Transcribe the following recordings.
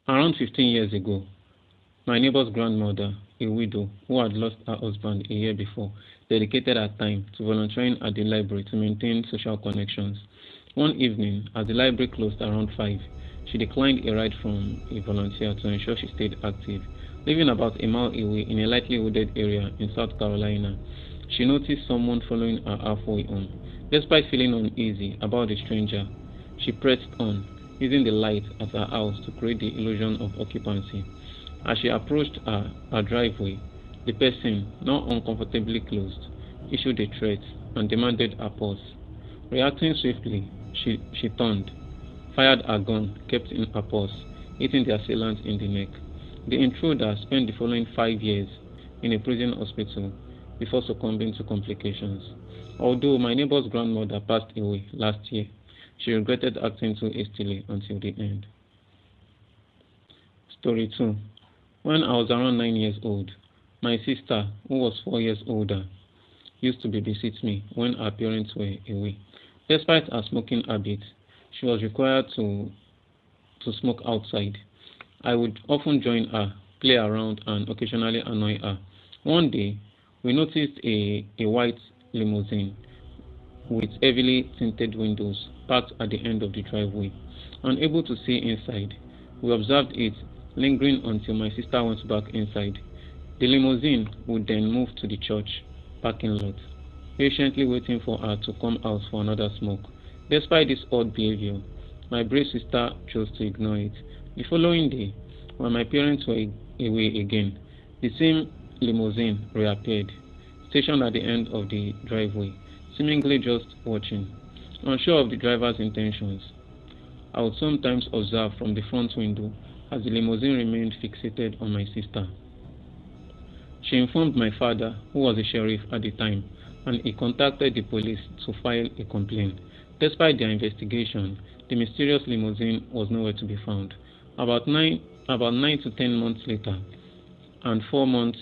Around 15 years ago, my neighbor's grandmother, a widow who had lost her husband a year before, dedicated her time to volunteering at the library to maintain social connections. One evening, as the library closed around 5, she declined a ride from a volunteer to ensure she stayed active. Living about a mile away in a lightly wooded area in South Carolina, she noticed someone following her halfway home. Despite feeling uneasy about the stranger, she pressed on, using the light at her house to create the illusion of occupancy. As she approached her driveway, the person, now uncomfortably close, issued a threat and demanded her pause. Reacting swiftly, she turned, fired her gun kept in her purse, hitting the assailant in the neck. The intruder spent the following 5 years in a prison hospital before succumbing to complications. Although my neighbor's grandmother passed away last year, she regretted acting too hastily until the end. Story 2. When I was around 9 years old, my sister, who was 4 years older, used to babysit me when her parents were away. Despite her smoking habit, she was required to smoke outside. I would often join her, play around, and occasionally annoy her. One day, we noticed a white limousine with heavily tinted windows parked at the end of the driveway. Unable to see inside, we observed it lingering until my sister went back inside. The limousine would then move to the church parking lot, patiently waiting for her to come out for another smoke. Despite this odd behavior, my brave sister chose to ignore it. The following day, when my parents were away again, the same limousine reappeared, stationed at the end of the driveway, seemingly just watching. Unsure of the driver's intentions, I would sometimes observe from the front window as the limousine remained fixated on my sister. She informed my father, who was a sheriff at the time, and he contacted the police to file a complaint. Despite their investigation, the mysterious limousine was nowhere to be found. About 9 to 10 months later, and 4 months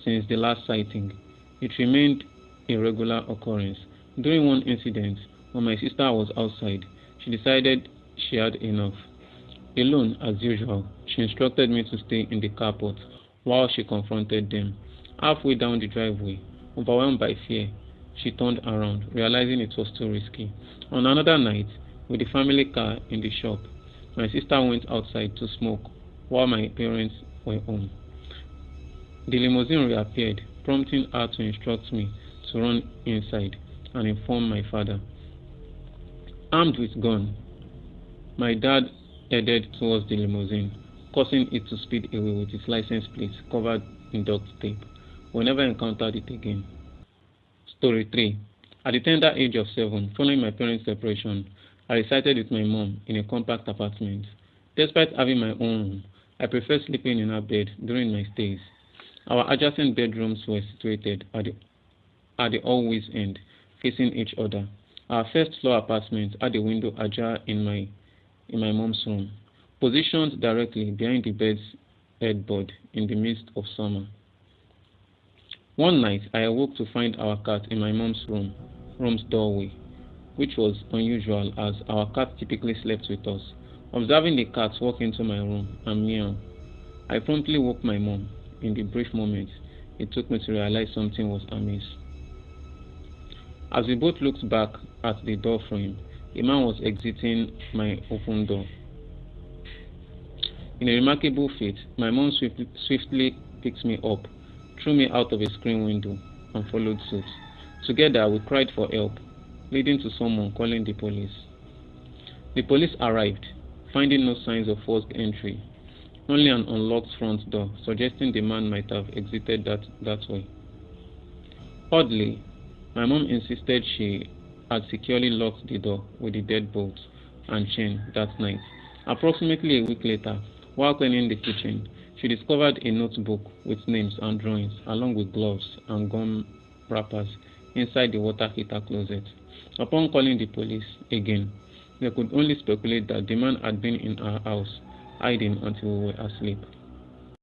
since the last sighting, it remained a regular occurrence. During one incident, when my sister was outside, she decided she had enough. Alone, as usual, she instructed me to stay in the carport while she confronted them. Halfway down the driveway, overwhelmed by fear, she turned around, realizing it was too risky. On another night, with the family car in the shop, my sister went outside to smoke while my parents were home. The limousine reappeared, prompting her to instruct me to run inside and inform my father. Armed with gun, my dad headed towards the limousine, causing it to speed away with its license plate covered in duct tape. We never encountered it again. Story 3. At the tender age of 7, following my parents' separation, I resided with my mom in a compact apartment. Despite having my own room, I preferred sleeping in her bed during my stays. Our adjacent bedrooms were situated at the hallway's end, facing each other. Our first floor apartment had a window ajar in my mom's room, positioned directly behind the bed's headboard in the midst of summer. One night, I awoke to find our cat in my mom's room's doorway, which was unusual as our cat typically slept with us. Observing the cat walk into my room and meow, I promptly woke my mom. In the brief moment it took me to realize something was amiss. As we both looked back at the door frame, a man was exiting my open door. In a remarkable feat, my mom swiftly picked me up, threw me out of a screen window, and followed suit. Together, we cried for help, leading to someone calling the police. The police arrived, finding no signs of forced entry, only an unlocked front door, suggesting the man might have exited that way. Oddly, my mom insisted she had securely locked the door with the deadbolt and chain that night. Approximately a week later, while cleaning the kitchen, she discovered a notebook with names and drawings, along with gloves and gum wrappers, inside the water heater closet. Upon calling the police again, they could only speculate that the man had been in our house, hiding until we were asleep.